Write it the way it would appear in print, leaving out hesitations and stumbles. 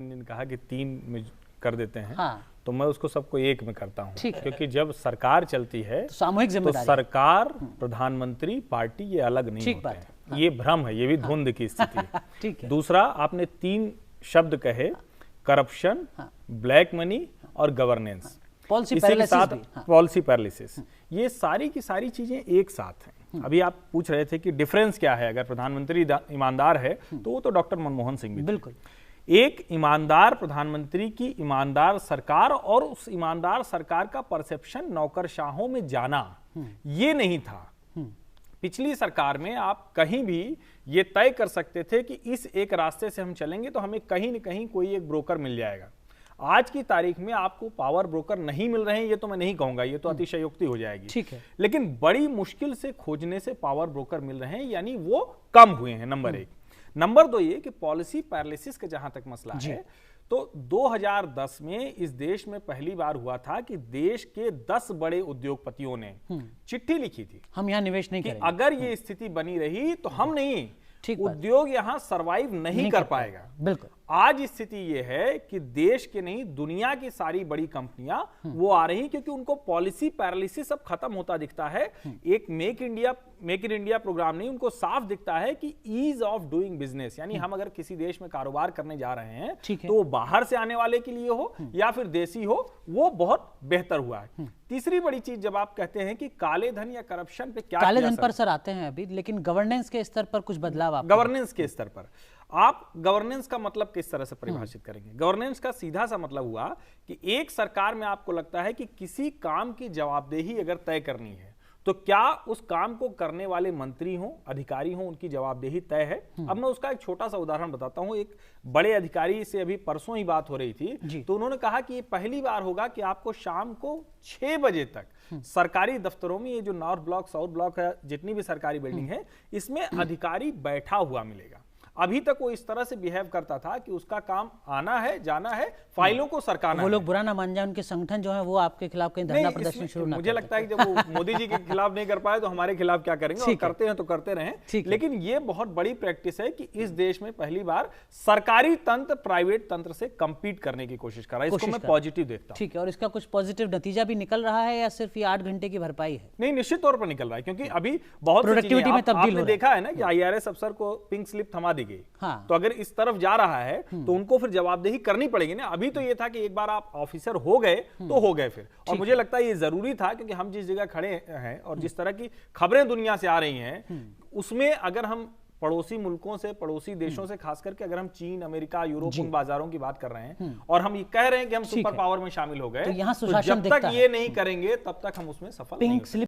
ने कहा कि 3 में कर देते हैं। हाँ। तो मैं उसको सबको 1 में करता हूँ, ठीक है। क्योंकि जब सरकार चलती है तो सामूहिक तो जिम्मेदारी सरकार, प्रधानमंत्री, पार्टी ये अलग नहीं ठीक होते बात हैं। है। ये भ्रम है, ये भी धुंध की स्थिति है। ठीक है। दूसरा, आपने 3 शब्द कहे, करप्शन, ब्लैक मनी और गवर्नेंस। पॉलिसी इसी के पैरालिसिस साथ भी, हाँ। पॉलिसी पैरालिसिस, ये सारी की सारी चीजें एक साथ हैं। अभी आप पूछ रहे थे कि डिफरेंस क्या है, अगर प्रधानमंत्री ईमानदार है तो वो तो डॉक्टर मनमोहन सिंह भी थे। बिल्कुल। एक ईमानदार प्रधानमंत्री की ईमानदार सरकार और उस ईमानदार सरकार का परसेप्शन नौकरशाहों में जाना, ये नहीं था। पिछली सरकार में आप कहीं भी ये तय कर सकते थे कि इस एक रास्ते से हम चलेंगे तो हमें कहीं न कहीं कोई एक ब्रोकर मिल जाएगा। आज की तारीख में आपको पावर ब्रोकर नहीं मिल रहे हैं, ये तो मैं नहीं कहूंगा, ये तो अतिशयोक्ति हो जाएगी। ठीक है। लेकिन बड़ी मुश्किल से खोजने से पावर ब्रोकर मिल रहे हैं, यानी वो कम हुए हैं, नंबर 1। नंबर 2 ये कि पॉलिसी पैरालिसिस का जहां तक मसला है, तो 2010 में इस देश में पहली बार हुआ था कि देश के 10 बड़े उद्योगपतियों ने चिट्ठी लिखी थी, हम यहाँ निवेश नहीं कि करेंगे। अगर ये स्थिति बनी रही तो हम नहीं, ठीक बात। उद्योग यहां सरवाइव नहीं कर पाएगा। बिल्कुल। आज स्थिति ये है कि देश के नहीं, दुनिया की सारी बड़ी कंपनियां वो आ रही, क्योंकि उनको पॉलिसी पैरालिसिस अब खत्म होता दिखता है। एक मेक इन इंडिया प्रोग्राम नहीं, उनको साफ दिखता है कि ईज ऑफ डूइंग बिजनेस, यानी हम अगर किसी देश में कारोबार करने जा रहे हैं तो वो बाहर से आने वाले के लिए हो या फिर देसी हो, वो बहुत बेहतर हुआ है। तीसरी बड़ी चीज, जब आप कहते हैं कि काले धन या करप्शन पे क्या, काले धन पर सर आते हैं अभी, लेकिन गवर्नेंस के स्तर पर कुछ बदलाव आप गवर्नेंस के स्तर पर आप गवर्नेंस का मतलब किस तरह से परिभाषित करेंगे? गवर्नेंस का सीधा सा मतलब हुआ कि एक सरकार में आपको लगता है कि किसी काम की जवाबदेही अगर तय करनी है तो क्या उस काम को करने वाले मंत्री हों, अधिकारी हों, उनकी जवाबदेही तय है। अब मैं उसका एक छोटा सा उदाहरण बताता हूं। एक बड़े अधिकारी से अभी परसों ही बात हो रही थी, तो उन्होंने कहा कि ये पहली बार होगा कि आपको शाम को 6 बजे तक सरकारी दफ्तरों में, ये जो नॉर्थ ब्लॉक, साउथ ब्लॉक है, जितनी भी सरकारी बिल्डिंग है, इसमें अधिकारी बैठा हुआ मिलेगा। अभी तक वो इस तरह से बिहेव करता था कि उसका काम आना है, जाना है, फाइलों को सरकाना। वो लोग बुरा ना मान जाए, उनके संगठन जो है वो आपके खिलाफ कहीं धरना प्रदर्शन शुरू ना। मुझे लगता है कि जब वो मोदी जी के खिलाफ नहीं कर पाए तो हमारे खिलाफ क्या करेंगे, और करते हैं तो करते रहें। लेकिन ये बहुत बड़ी प्रैक्टिस है कि इस देश में पहली बार सरकारी तंत्र प्राइवेट तंत्र से कंपीट करने की कोशिश कर रहा है। इसको मैं पॉजिटिव देखता हूं। ठीक है। और इसका कुछ पॉजिटिव नतीजा भी निकल रहा है या सिर्फ ये 8 घंटे की भरपाई है? नहीं, निश्चित तौर पर निकल रहा है, क्योंकि अभी बहुत प्रोडक्टिविटी में तब्दील हो रहा है। देखा है ना कि IRS अफसर को पिंक स्लिप थमा दी गई। हाँ। तो अगर इस तरफ जा रहा है तो उनको फिर जवाबदेही करनी पड़ेगी ना। अभी तो ये था कि एक बार आप ऑफिसर हो गए तो हो गए फिर। और मुझे लगता है ये जरूरी था, क्योंकि हम जिस जगह खड़े हैं और जिस तरह की खबरें दुनिया से आ रही हैं, उसमें अगर हम पड़ोसी मुल्कों से, पड़ोसी देशों से, खास करके अगर हम चीन, अमेरिका, यूरोप, उन बाजारों की बात कर रहे हैं और हम ये कह रहे हैं कि हम सुपर पावर में शामिल हो गए, तो यहाँ तो जब तक ये नहीं करेंगे तब तक हम उसमें सफल नहीं हो सकते।